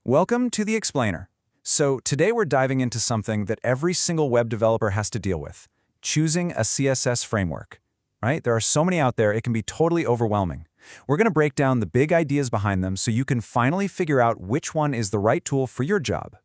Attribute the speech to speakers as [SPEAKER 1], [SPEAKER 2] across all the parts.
[SPEAKER 1] Welcome to the Explainer. So today we're diving into something that every single web developer has to deal with, choosing a CSS framework, right? There are so many out there, it can be totally overwhelming. We're going to break down the big ideas behind them so you can finally figure out which one is the right tool for your job.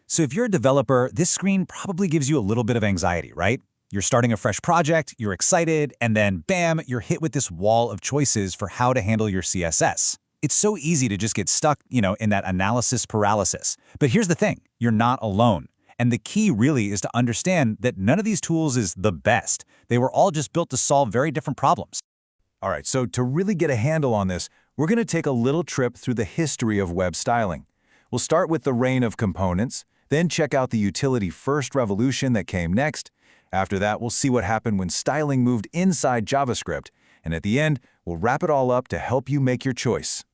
[SPEAKER 2] So if you're a developer, this screen probably gives you a little bit of anxiety, right? You're starting a fresh project, you're excited, and then bam, you're hit with this wall of choices for how to handle your CSS. It's so easy to just get stuck, in that analysis paralysis. But here's the thing, you're not alone. And the key really is to understand that none of these tools is the best. They were all just built to solve very different problems.
[SPEAKER 3] All right, so to really get a handle on this, we're going to take a little trip through the history of web styling. We'll start with the reign of components, then check out the utility-first revolution that came next. After that, we'll see what happened when styling moved inside JavaScript. And at the end, we'll wrap it all up to help you make your choice.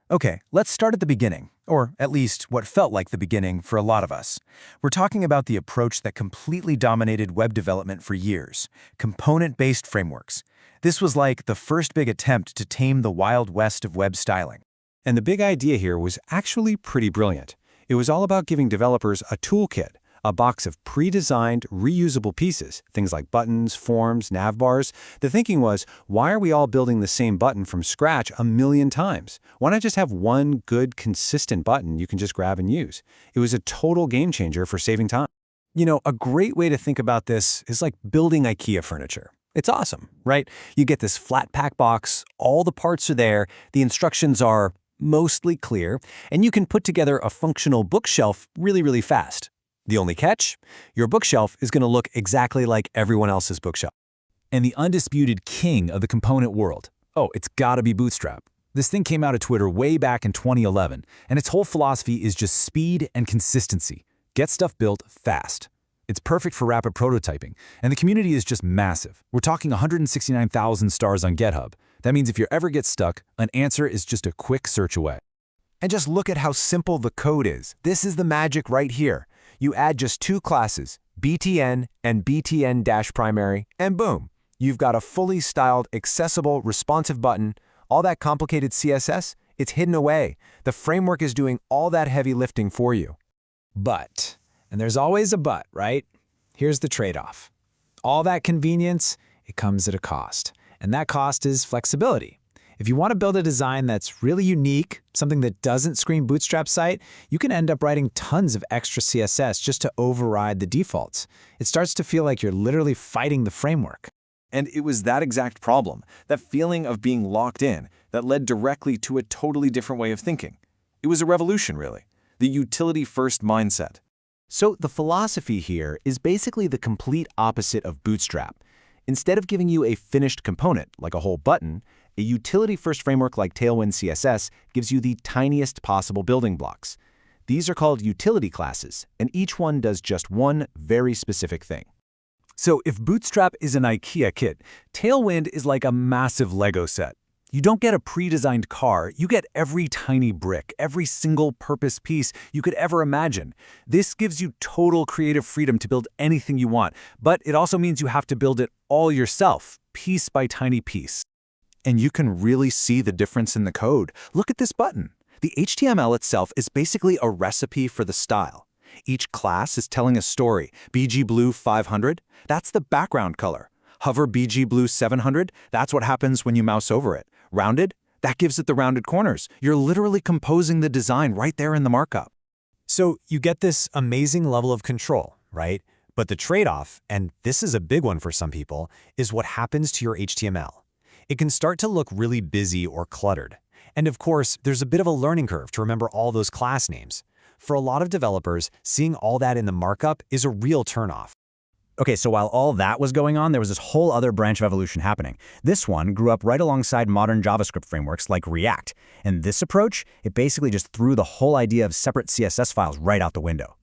[SPEAKER 1] Okay, let's start at the beginning, or at least what felt like the beginning for a lot of us. We're talking about the approach that completely dominated web development for years, component-based frameworks. This was like the first big attempt to tame the wild west of web styling.
[SPEAKER 4] And the big idea here was actually pretty brilliant. It was all about giving developers a toolkit, a box of pre-designed, reusable pieces, things like buttons, forms, navbars. The thinking was, why are we all building the same button from scratch a million times? Why not just have one good, consistent button you can just grab and use? It was a total game changer for saving time.
[SPEAKER 1] A great way to think about this is like building IKEA furniture. It's awesome, right? You get this flat pack box, all the parts are there, the instructions are mostly clear, and you can put together a functional bookshelf really, really fast. The only catch? Your bookshelf is going to look exactly like everyone else's bookshelf.
[SPEAKER 2] And the undisputed king of the component world.
[SPEAKER 1] Oh, it's gotta be Bootstrap.
[SPEAKER 2] This thing came out of Twitter way back in 2011, and its whole philosophy is just speed and consistency. Get stuff built fast. It's perfect for rapid prototyping, and the community is just massive. We're talking 169,000 stars on GitHub. That means if you ever get stuck, an answer is just a quick search away.
[SPEAKER 3] And just look at how simple the code is. This is the magic right here. You add just two classes, btn and btn-primary, and boom, you've got a fully styled, accessible, responsive button. All that complicated CSS, it's hidden away. The framework is doing all that heavy lifting for you.
[SPEAKER 2] But, and there's always a but, right? Here's the trade-off. All that convenience, it comes at a cost. And that cost is flexibility. If you want to build a design that's really unique, something that doesn't scream Bootstrap site, you can end up writing tons of extra CSS just to override the defaults. It starts to feel like you're literally fighting the framework.
[SPEAKER 3] And it was that exact problem, that feeling of being locked in, that led directly to a totally different way of thinking. It was a revolution, really. The utility-first mindset. So the philosophy here is basically the complete opposite of Bootstrap. Instead of giving you a finished component, like a whole button, a utility-first framework like Tailwind CSS gives you the tiniest possible building blocks. These are called utility classes, and each one does just one very specific thing.
[SPEAKER 1] So if Bootstrap is an IKEA kit, Tailwind is like a massive Lego set. You don't get a pre-designed car, you get every tiny brick, every single purpose piece you could ever imagine. This gives you total creative freedom to build anything you want, but it also means you have to build it all yourself, piece by tiny piece.
[SPEAKER 3] And you can really see the difference in the code. Look at this button. The HTML itself is basically a recipe for the style. Each class is telling a story. BG Blue 500, that's the background color. Hover BG Blue 700, that's what happens when you mouse over it. Rounded, that gives it the rounded corners. You're literally composing the design right there in the markup.
[SPEAKER 2] So you get this amazing level of control, right? But the trade-off, and this is a big one for some people, is what happens to your HTML. It can start to look really busy or cluttered. And of course, there's a bit of a learning curve to remember all those class names. For a lot of developers, seeing all that in the markup is a real turnoff.
[SPEAKER 5] Okay, so while all that was going on, there was this whole other branch of evolution happening. This one grew up right alongside modern JavaScript frameworks like React. And this approach, it basically just threw the whole idea of separate CSS files right out the window.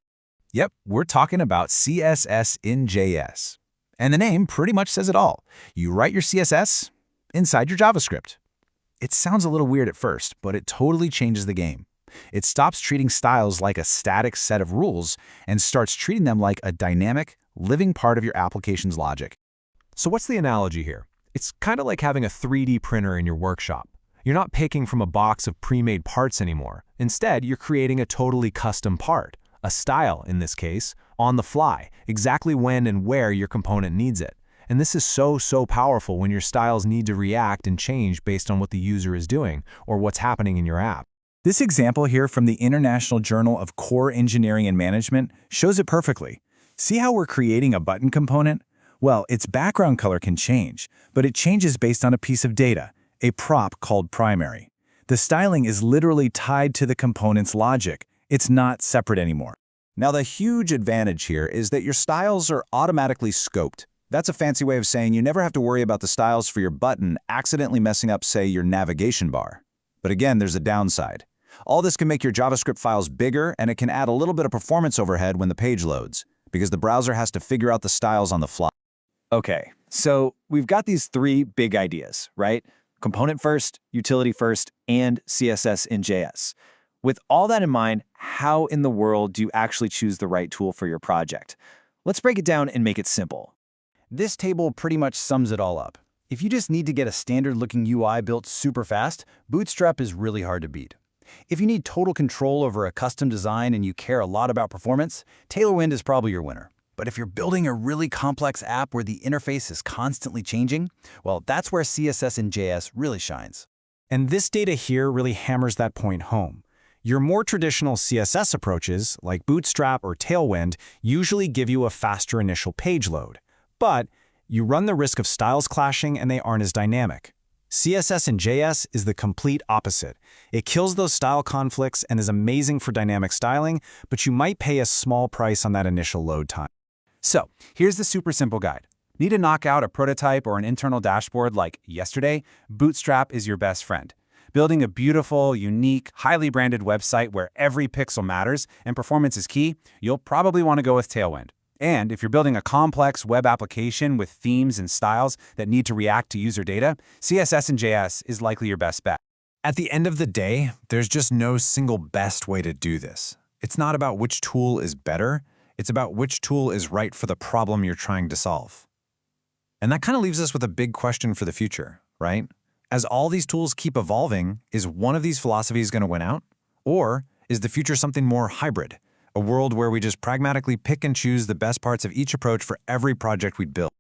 [SPEAKER 3] Yep, we're talking about CSS-in-JS. And the name pretty much says it all. You write your CSS inside your JavaScript. It sounds a little weird at first, but it totally changes the game. It stops treating styles like a static set of rules and starts treating them like a dynamic, living part of your application's logic.
[SPEAKER 6] So what's the analogy here? It's kind of like having a 3D printer in your workshop.
[SPEAKER 1] You're not picking from a box of pre-made parts anymore. Instead, you're creating a totally custom part, a style in this case, on the fly, exactly when and where your component needs it. And this is so powerful when your styles need to react and change based on what the user is doing or what's happening in your app.
[SPEAKER 2] This example here from the International Journal of Core Engineering and Management shows it perfectly. See how we're creating a button component? Well, its background color can change, but it changes based on a piece of data, a prop called primary. The styling is literally tied to the component's logic. It's not separate anymore. Now, the huge advantage here is that your styles are automatically scoped. That's a fancy way of saying you never have to worry about the styles for your button accidentally messing up, say, your navigation bar. But again, there's a downside. All this can make your JavaScript files bigger, and it can add a little bit of performance overhead when the page loads, because the browser has to figure out the styles on the fly.
[SPEAKER 5] Okay, so we've got these three big ideas, right? Component first, utility first, and CSS-in-JS. With all that in mind, how in the world do you actually choose the right tool for your project? Let's break it down and make it simple. This table pretty much sums it all up. If you just need to get a standard-looking UI built super fast, Bootstrap is really hard to beat. If you need total control over a custom design and you care a lot about performance, Tailwind is probably your winner. But if you're building a really complex app where the interface is constantly changing, well, that's where CSS-in-JS really shines.
[SPEAKER 1] And this data here really hammers that point home. Your more traditional CSS approaches, like Bootstrap or Tailwind, usually give you a faster initial page load. But you run the risk of styles clashing and they aren't as dynamic. CSS-in-JS is the complete opposite. It kills those style conflicts and is amazing for dynamic styling, but you might pay a small price on that initial load time.
[SPEAKER 2] So, here's the super simple guide. Need to knock out a prototype or an internal dashboard like yesterday? Bootstrap is your best friend. Building a beautiful, unique, highly branded website where every pixel matters and performance is key, you'll probably want to go with Tailwind. And if you're building a complex web application with themes and styles that need to react to user data, CSS-in-JS is likely your best bet.
[SPEAKER 3] At the end of the day, there's just no single best way to do this. It's not about which tool is better, it's about which tool is right for the problem you're trying to solve. And that kind of leaves us with a big question for the future, right? As all these tools keep evolving, is one of these philosophies going to win out? Or is the future something more hybrid? A world where we just pragmatically pick and choose the best parts of each approach for every project we build?